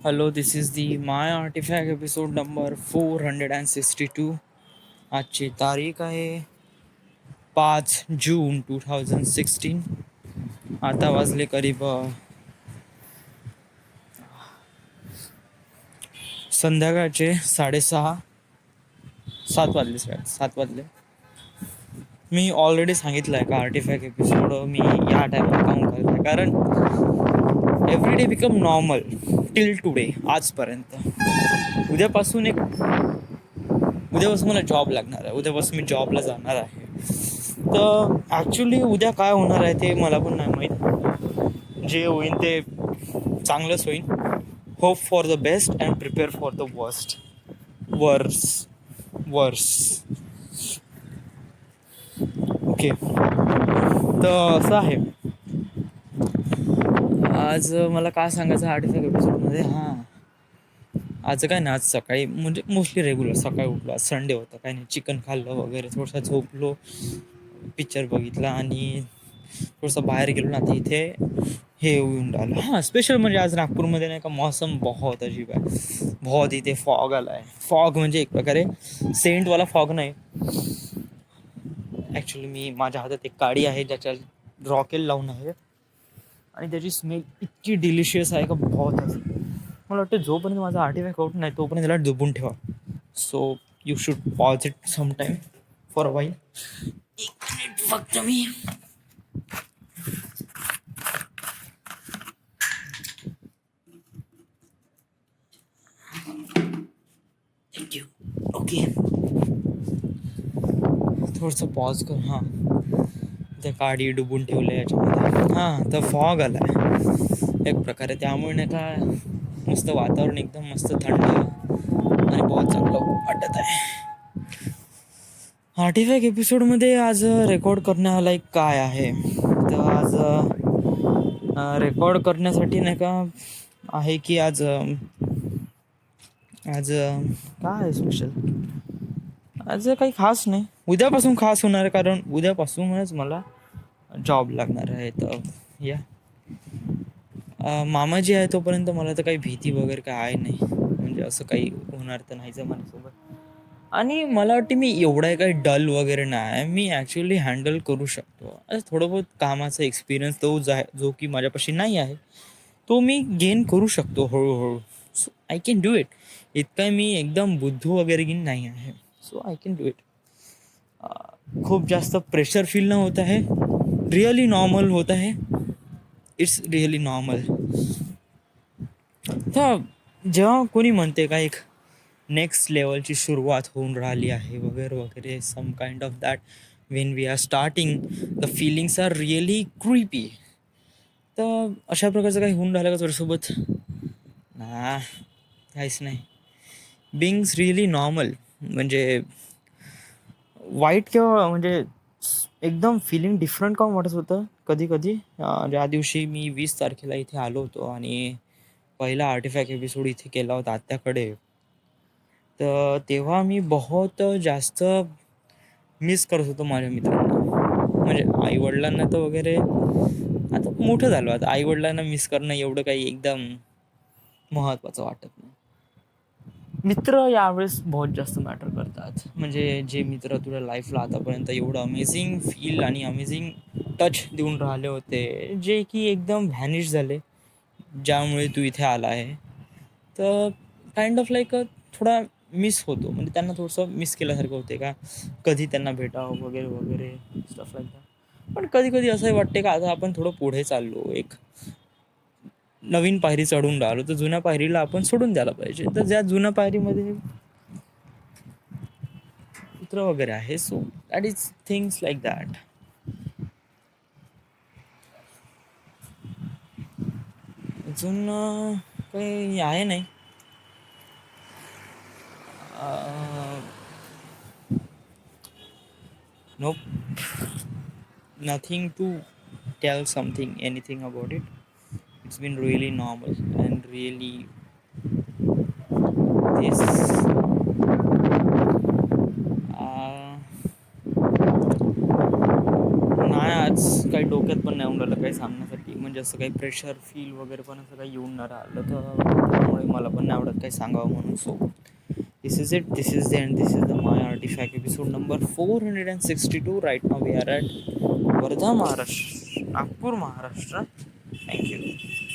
Hello, this is the My Artifact episode number 462. आजची तारीख आहे 5 जून 2016. आता वाजले करीब संध्याकाळचे 6:30. 7 वाजले. मी ऑलरेडी सांगितलं आहे का आर्टिफॅक्ट एपिसोड मी या टायमाला काउंट करत आहे, कारण every day become normal till today, आजपर्यंत. उद्यापासून मला जॉब लागणार आहे. उद्यापासून मी जॉबला जाणार आहे. तर ॲक्च्युली उद्या काय होणार आहे ते मला पण नाही माहीत. जे होईन ते चांगलंच होईन. Hope for the best and prepare for the वर्स. ओके, तर असं आहे. आज मला काय सांगायचं आर्टिफॅक्ट एपिसोडमध्ये. आज काय ना, आज सकाळी म्हणजे मोस्टली रेग्युलर सकाळी उठलो. आज संडे होता, काही नाही, चिकन खाल्लं वगैरे, थोडंसं झोपलो, पिक्चर बघितला आणि थोडंसं बाहेर गेलो ना. आता इथे हे येऊन राहिलं. स्पेशल म्हणजे आज नागपूरमध्ये नाही का, मौसम बहुत अजीब आहे. बहुत इथे फॉग आला आहे. फॉग म्हणजे एक प्रकारे सेंटवाला फॉग नाही. ॲक्च्युली मी माझ्या हातात एक काडी आहे ज्याच्या रॉकेल लावून आहे आणि त्याची स्मेल इतकी डिलिशियस आहे का बहुत आहे. मला वाटतं जोपर्यंत माझा आर्टिफॅक्ट आउट नाही तोपर्यंत त्याला डुबून ठेवा. So you should pause it some time for a while. एक मिनिट फक्त मी थँक्यू. ओके, थोडंसं पॉज कर. त्या काडी डुबून ठेवलं याच्यामध्ये. तर फॉग आला आहे एक प्रकारे, त्यामुळे नाही का मस्त वातावरण एकदम मस्त थंड आणि बहुत चांगलं वाटत आहे. आर्टिफॅक्ट एपिसोडमध्ये आज रेकॉर्ड करण्यालायक काय आहे, तर आज रेकॉर्ड करण्यासाठी नाही का आहे की आज काय आहे स्पेशल. आज काही खास नाही. उद्यापासून खास होणार आहे, कारण उद्यापासूनच मला जॉब लागणार आहे. तर या मामा जी आहे तोपर्यंत मला तर काही भीती वगैरे काय आहे नाही. म्हणजे असं काही होणार तर नाहीच माझ्यासोबत. आणि मला वाटते मी एवढा काही डल वगैरे नाही आहे. मी ॲक्च्युली हँडल करू शकतो. थोडं बहुत कामाचा एक्सपिरियन्स जो की माझ्यापाशी नाही आहे तो मी गेन करू शकतो हळूहळू. So I can do it. इतका मी एकदम बुद्धू वगैरे नाही आहे. So I can do it. खूप जास्त प्रेशर फील न होत आहे. रिअली नॉर्मल होत आहे. It's really normal. तर जेव्हा कोणी म्हणते का एक नेक्स्ट लेवलची सुरुवात होऊन राहिली आहे वगैरे वगैरे, some kind of that, when we are starting the feelings are really creepy. तर अशा प्रकारचं काही होऊन राहिलं का तुझ्यासोबत? ना, काहीच नाही. बिंग्स रिअली नॉर्मल. म्हणजे वाईट किंवा म्हणजे एकदम फिलिंग डिफरंट का वाटत होतं कधी कधी. ज्या दिवशी मी 20 तारखेला इथे आलो होतो आणि पहिला आर्टिफॅक्ट एपिसोड इथे केला होता आत्याकडे, तर तेव्हा मी बहुत जास्त मिस करत होतो माझ्या मित्रांना. म्हणजे आईवडिलांना तर वगैरे आता मोठं झालो. आता आईवडिलांना मिस करणं एवढं काही एकदम महत्त्वाचं वाटत नाही. मित्र यावेळेस बहुत जास्त मॅटर करतात. म्हणजे जे मित्र तुला लाईफला आतापर्यंत एवढं अमेझिंग फील आणि अमेझिंग टच देऊन राहिले होते, जे की एकदम व्हॅनिश झाले ज्यामुळे तू इथे आला आहे. तर काइंड ऑफ लाईक थोडा मिस होतो. म्हणजे त्यांना थोडंसं मिस केल्यासारखं होते का, कधी त्यांना भेटावं वगैरे वगैरे स्टफ लाईक दॅट. पण कधी कधी असंही वाटते का आता आपण थोडं पुढे चाललो, एक नवीन पायरी चढून राहिलो, तर जुन्या पायरीला आपण सोडून द्यायला पाहिजे. तर ज्या जुन्या पायरीमध्ये मित्र वगैरे आहे. So that is things like that. अजून काही आहे नाही. Nope, nothing to tell anything about it. It's been really normal and really this. नाही, आज काही डोक्यात पण नाही येऊन राहिलं काही सांगण्यासाठी. म्हणजे असं काही प्रेशर फील वगैरे पण असं काही येऊन नाही राहिलं. तर त्यामुळे त्यामुळे मला पण नाही आवडत काही सांगावं म्हणून. So this is it, this is the end, this is the my artifact episode number 462. Right now we are at Wardha, Maharashtra, Nagpur, Maharashtra. Thank you.